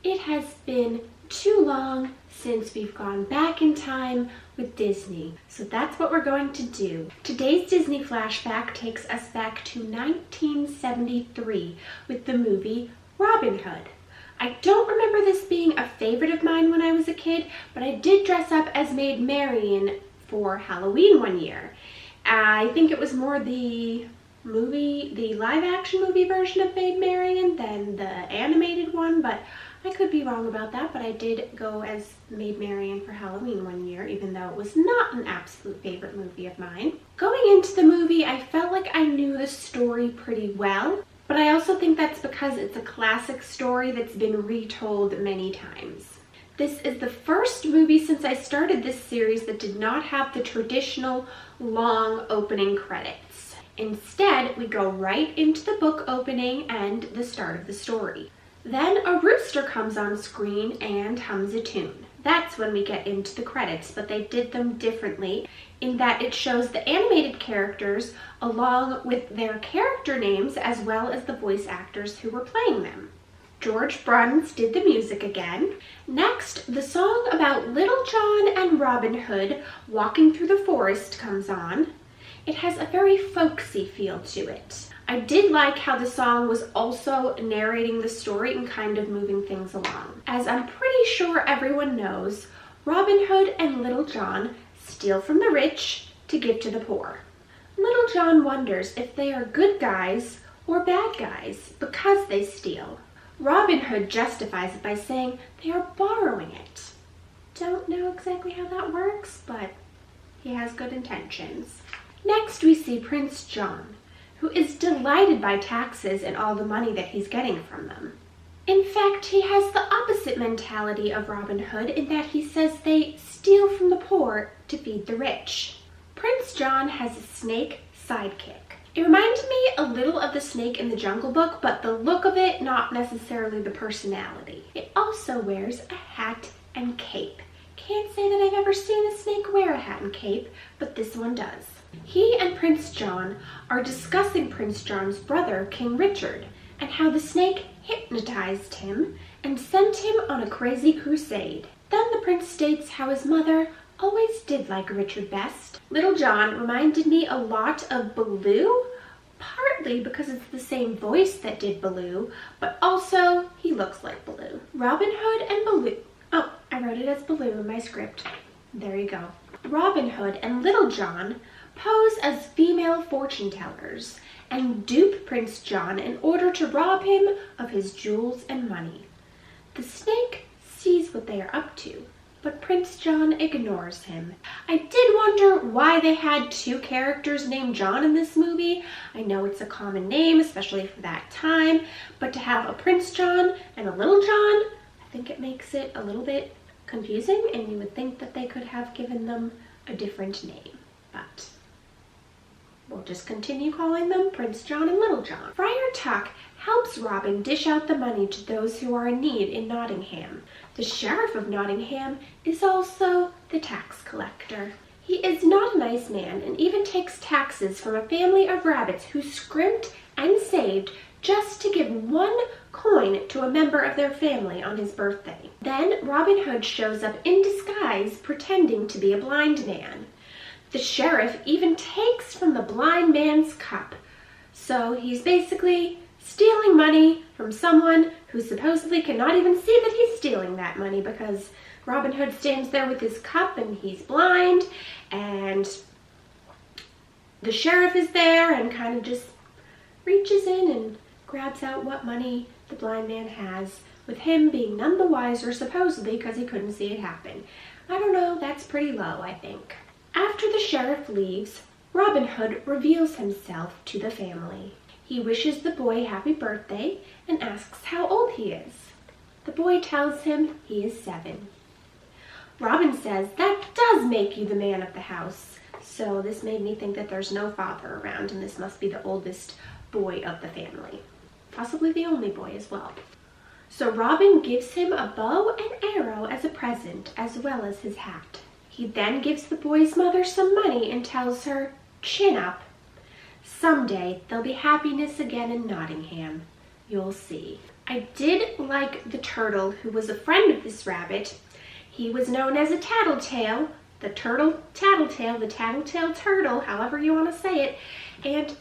It has been too long since we've gone back in time with Disney. So that's what we're going to do. Today's Disney Flashback takes us back to 1973 with the movie Robin Hood. I don't remember this being a favorite of mine when I was a kid, but I did dress up as Maid Marian for Halloween one year. I think it was more the live action movie version of Maid Marian than the animated one, but I could be wrong about that. But I did go as Maid Marian for Halloween one year, even though it was not an absolute favorite movie of mine. Going into the movie, I felt like I knew the story pretty well, but I also think that's because it's a classic story that's been retold many times. This is the first movie since I started this series that did not have the traditional long opening credits. Instead, we go right into the book opening and the start of the story. Then a rooster comes on screen and hums a tune. That's when we get into the credits, but they did them differently in that it shows the animated characters along with their character names as well as the voice actors who were playing them. George Bruns did the music again. Next, the song about Little John and Robin Hood walking through the forest comes on. It has a very folksy feel to it. I did like how the song was also narrating the story and kind of moving things along. As I'm pretty sure everyone knows, Robin Hood and Little John steal from the rich to give to the poor. Little John wonders if they are good guys or bad guys because they steal. Robin Hood justifies it by saying they are borrowing it. Don't know exactly how that works, but he has good intentions. Next, we see Prince John, who is delighted by taxes and all the money that he's getting from them. In fact, he has the opposite mentality of Robin Hood in that he says they steal from the poor to feed the rich. Prince John has a snake sidekick. It reminded me a little of the snake in the Jungle Book, but the look of it, not necessarily the personality. It also wears a hat and cape. Can't say that I've ever seen a snake wear a hat and cape, but this one does. He and Prince John are discussing Prince John's brother, King Richard, and how the snake hypnotized him and sent him on a crazy crusade. Then the prince states how his mother always did like Richard best. Little John reminded me a lot of Baloo, partly because it's the same voice that did Baloo, but also he looks like Baloo. Robin Hood and Baloo. Oh, I wrote it as Baloo in my script. There you go. Robin Hood and Little John pose as female fortune tellers and dupe Prince John in order to rob him of his jewels and money. The snake sees what they are up to, but Prince John ignores him. I did wonder why they had two characters named John in this movie. I know it's a common name, especially for that time, but to have a Prince John and a Little John, I think it makes it a little bit confusing, and you would think that they could have given them a different name, but we'll just continue calling them Prince John and Little John. Friar Tuck helps Robin dish out the money to those who are in need in Nottingham. The Sheriff of Nottingham is also the tax collector. He is not a nice man and even takes taxes from a family of rabbits who scrimped and saved just to give one coin to a member of their family on his birthday. Then Robin Hood shows up in disguise pretending to be a blind man. The sheriff even takes from the blind man's cup. So he's basically stealing money from someone who supposedly cannot even see that he's stealing that money because Robin Hood stands there with his cup and he's blind, and the sheriff is there and kind of just reaches in and grabs out what money the blind man has, with him being none the wiser supposedly because he couldn't see it happen. I don't know, that's pretty low, I think. After the sheriff leaves, Robin Hood reveals himself to the family. He wishes the boy happy birthday and asks how old he is. The boy tells him he is 7. Robin says that does make you the man of the house, so this made me think that there's no father around and this must be the oldest boy of the family. Possibly the only boy as well. So Robin gives him a bow and arrow as a present, as well as his hat. He then gives the boy's mother some money and tells her, "Chin up. Someday there'll be happiness again in Nottingham. You'll see." I did like the turtle who was a friend of this rabbit. He was known as a tattletale, the tattletale turtle, however you want to say it, and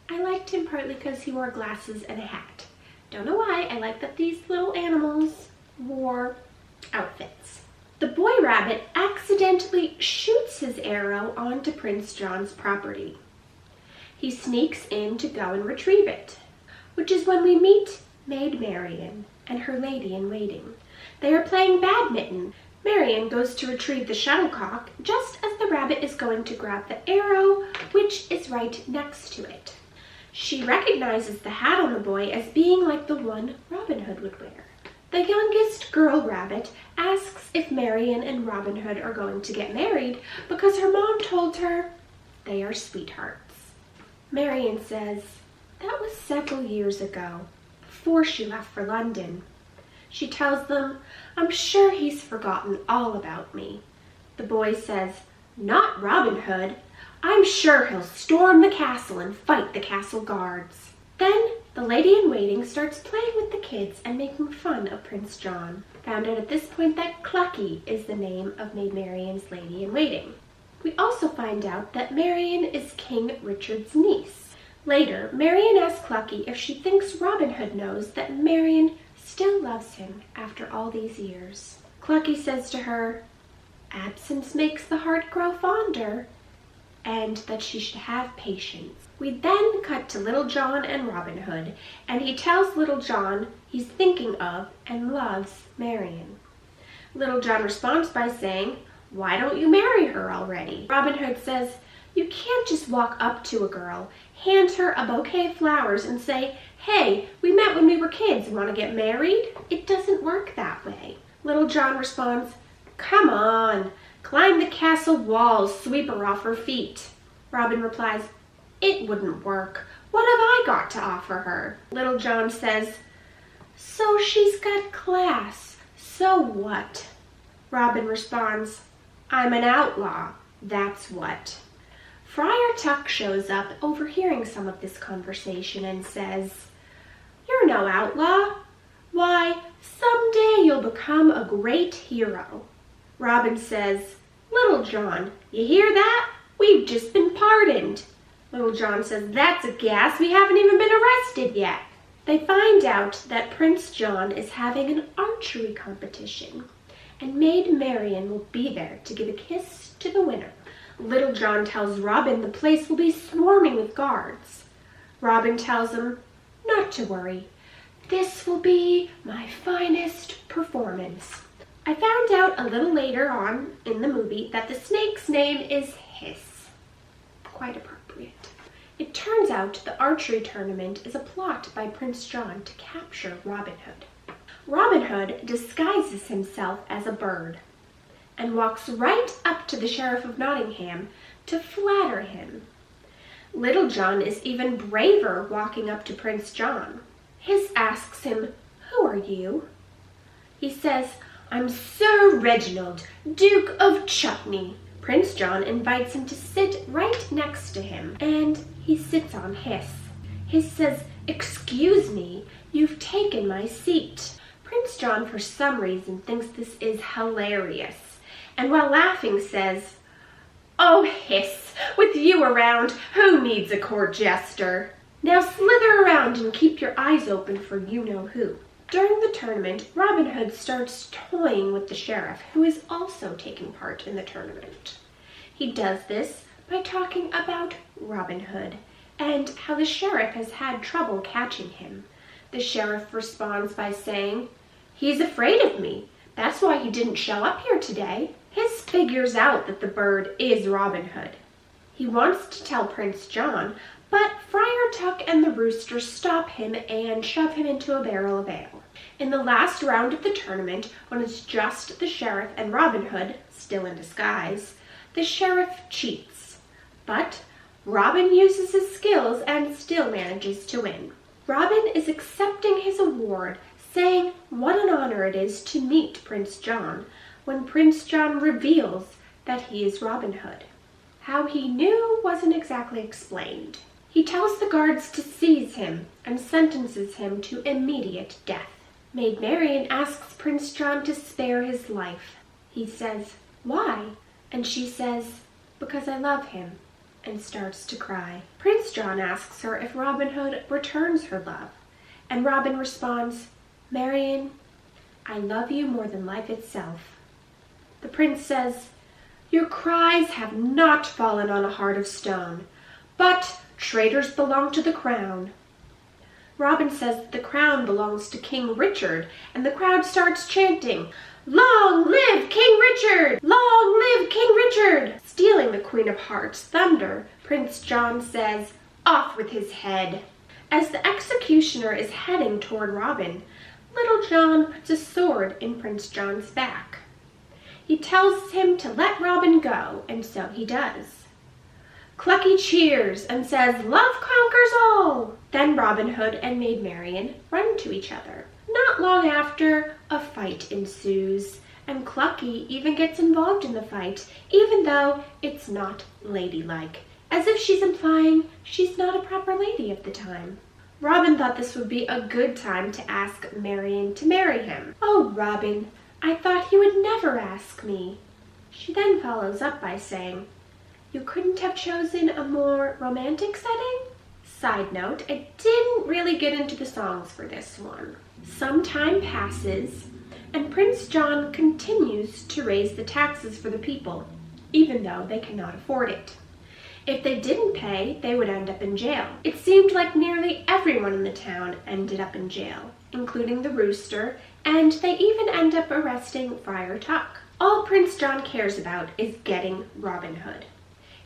I liked him partly because he wore glasses and a hat. Don't know why, I like that these little animals wore outfits. The boy rabbit accidentally shoots his arrow onto Prince John's property. He sneaks in to go and retrieve it, which is when we meet Maid Marian and her lady-in-waiting. They are playing badminton. Marian goes to retrieve the shuttlecock just as the rabbit is going to grab the arrow, which is right next to it. She recognizes the hat on the boy as being like the one Robin Hood would wear. The youngest girl rabbit asks if Marian and Robin Hood are going to get married because her mom told her they are sweethearts. Marian says that was several years ago, before she left for London. She tells them, I'm sure he's forgotten all about me. The boy says, not Robin Hood. I'm sure he'll storm the castle and fight the castle guards. Then the lady-in-waiting starts playing with the kids and making fun of Prince John. Found out at this point that Clucky is the name of Maid Marian's lady-in-waiting. We also find out that Marian is King Richard's niece. Later, Marian asks Clucky if she thinks Robin Hood knows that Marian still loves him after all these years. Clucky says to her, absence makes the heart grow fonder, and that she should have patience. We then cut to Little John and Robin Hood, and he tells Little John he's thinking of and loves Marian. Little John responds by saying, why don't you marry her already? Robin Hood says, you can't just walk up to a girl, hand her a bouquet of flowers and say, hey, we met when we were kids, want to get married? It doesn't work that way. Little John responds, come on, climb the castle walls, sweep her off her feet. Robin replies, it wouldn't work. What have I got to offer her? Little John says, so she's got class, so what? Robin responds, I'm an outlaw, that's what. Friar Tuck shows up, overhearing some of this conversation, and says, you're no outlaw. Why, someday you'll become a great hero. Robin says, Little John, you hear that? We've just been pardoned. Little John says, that's a gas, we haven't even been arrested yet. They find out that Prince John is having an archery competition, and Maid Marian will be there to give a kiss to the winner. Little John tells Robin the place will be swarming with guards. Robin tells him not to worry. This will be my finest performance. I found out a little later on in the movie that the snake's name is Hiss. Quite appropriate. It turns out the archery tournament is a plot by Prince John to capture Robin Hood. Robin Hood disguises himself as a bird and walks right up to the Sheriff of Nottingham to flatter him. Little John is even braver, walking up to Prince John. Hiss asks him, who are you? He says, I'm Sir Reginald, Duke of Chutney. Prince John invites him to sit right next to him, and he sits on Hiss. Hiss says, excuse me, you've taken my seat. Prince John, for some reason, thinks this is hilarious, and while laughing says, oh, Hiss, with you around, who needs a court jester? Now slither around and keep your eyes open for you-know-who. During the tournament, Robin Hood starts toying with the sheriff, who is also taking part in the tournament. He does this by talking about Robin Hood and how the sheriff has had trouble catching him. The sheriff responds by saying, he's afraid of me. That's why he didn't show up here today. Hiss figures out that the bird is Robin Hood. He wants to tell Prince John, but Friar Tuck and the rooster stop him and shove him into a barrel of ale. In the last round of the tournament, when it's just the sheriff and Robin Hood, still in disguise, the sheriff cheats. But Robin uses his skills and still manages to win. Robin is accepting his award, saying what an honor it is to meet Prince John, when Prince John reveals that he is Robin Hood. How he knew wasn't exactly explained. He tells the guards to seize him and sentences him to immediate death. Maid Marian asks Prince John to spare his life. He says, "Why?" And she says, "Because I love him," and starts to cry. Prince John asks her if Robin Hood returns her love, and Robin responds, "Marian, I love you more than life itself." The prince says, "Your cries have not fallen on a heart of stone, but traitors belong to the crown." Robin says that the crown belongs to King Richard, and the crowd starts chanting, "Long live King Richard! Long live King Richard!" Stealing the Queen of Hearts' thunder, Prince John says, "Off with his head." As the executioner is heading toward Robin, Little John puts a sword in Prince John's back. He tells him to let Robin go, and so he does. Clucky cheers and says, "Love conquers all!" Then Robin Hood and Maid Marian run to each other. Not long after, a fight ensues, and Clucky even gets involved in the fight, even though it's not ladylike, as if she's implying she's not a proper lady at the time. Robin thought this would be a good time to ask Marian to marry him. "Oh, Robin, I thought you would never ask me." She then follows up by saying, "You couldn't have chosen a more romantic setting?" Side note, I didn't really get into the songs for this one. Some time passes, and Prince John continues to raise the taxes for the people, even though they cannot afford it. If they didn't pay, they would end up in jail. It seemed like nearly everyone in the town ended up in jail, including the rooster, and they even end up arresting Friar Tuck. All Prince John cares about is getting Robin Hood.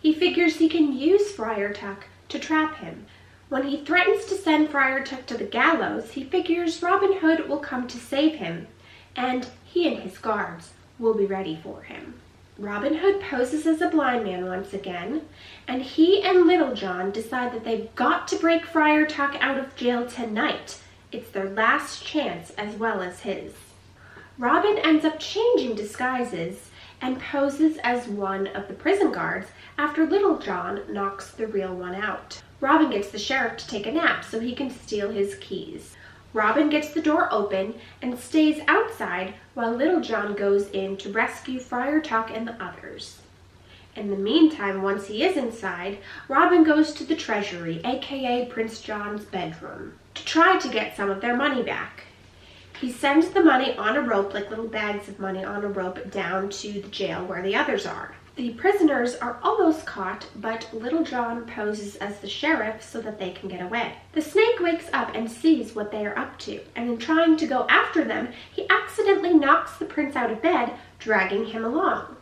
He figures he can use Friar Tuck to trap him. When he threatens to send Friar Tuck to the gallows, he figures Robin Hood will come to save him, and he and his guards will be ready for him. Robin Hood poses as a blind man once again, and he and Little John decide that they've got to break Friar Tuck out of jail tonight. It's their last chance as well as his. Robin ends up changing disguises and poses as one of the prison guards after Little John knocks the real one out. Robin gets the sheriff to take a nap so he can steal his keys. Robin gets the door open and stays outside while Little John goes in to rescue Friar Tuck and the others. In the meantime, once he is inside, Robin goes to the treasury, aka Prince John's bedroom, to try to get some of their money back. He sends the money on a rope, like little bags of money on a rope, down to the jail where the others are. The prisoners are almost caught, but Little John poses as the sheriff so that they can get away. The snake wakes up and sees what they are up to, and in trying to go after them, he accidentally knocks the prince out of bed, dragging him along.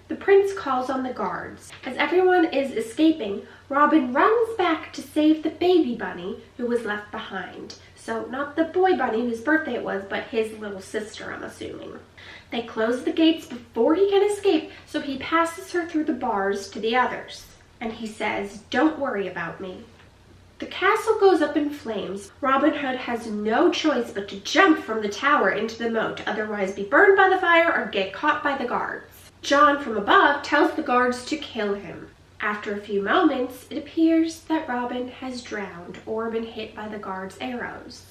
The prince calls on the guards. As everyone is escaping, Robin runs back to save the baby bunny who was left behind. So not the boy bunny whose birthday it was, but his little sister, I'm assuming. They close the gates before he can escape, so he passes her through the bars to the others. And he says, "Don't worry about me." The castle goes up in flames. Robin Hood has no choice but to jump from the tower into the moat, otherwise be burned by the fire or get caught by the guards. John from above tells the guards to kill him. After a few moments, it appears that Robin has drowned or been hit by the guards' arrows,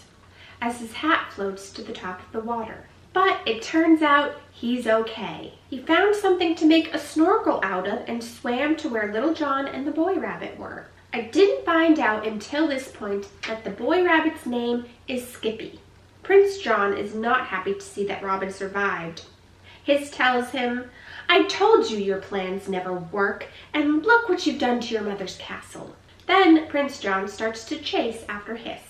as his hat floats to the top of the water. But it turns out he's okay. He found something to make a snorkel out of and swam to where Little John and the boy rabbit were. I didn't find out until this point that the boy rabbit's name is Skippy. Prince John is not happy to see that Robin survived. Hiss tells him, "I told you your plans never work, and look what you've done to your mother's castle." Then Prince John starts to chase after Hiss.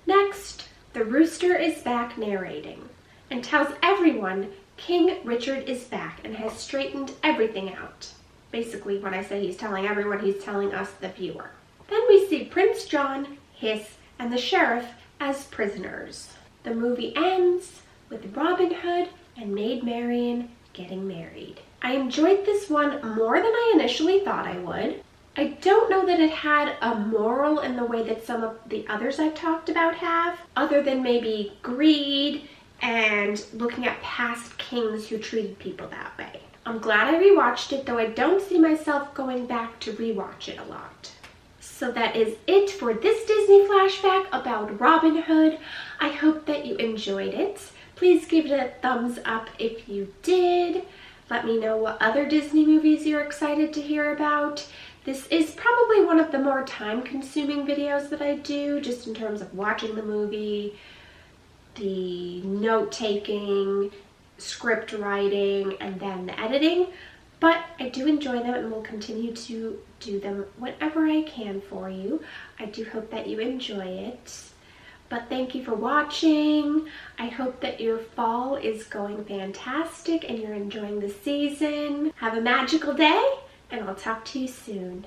Next, the rooster is back narrating and tells everyone King Richard is back and has straightened everything out. Basically, when I say he's telling everyone, he's telling us, the viewer. Then we see Prince John, Hiss, and the sheriff as prisoners. The movie ends with Robin Hood and Maid Marian getting married. I enjoyed this one more than I initially thought I would. I don't know that it had a moral in the way that some of the others I've talked about have, other than maybe greed and looking at past kings who treated people that way. I'm glad I rewatched it, though I don't see myself going back to rewatch it a lot. So that is it for this Disney flashback about Robin Hood. I hope that you enjoyed it. Please give it a thumbs up if you did. Let me know what other Disney movies you're excited to hear about. This is probably one of the more time-consuming videos that I do, just in terms of watching the movie, the note-taking, script writing, and then the editing. But I do enjoy them and will continue to do them whenever I can for you. I do hope that you enjoy it. But thank you for watching. I hope that your fall is going fantastic and you're enjoying the season. Have a magical day, and I'll talk to you soon.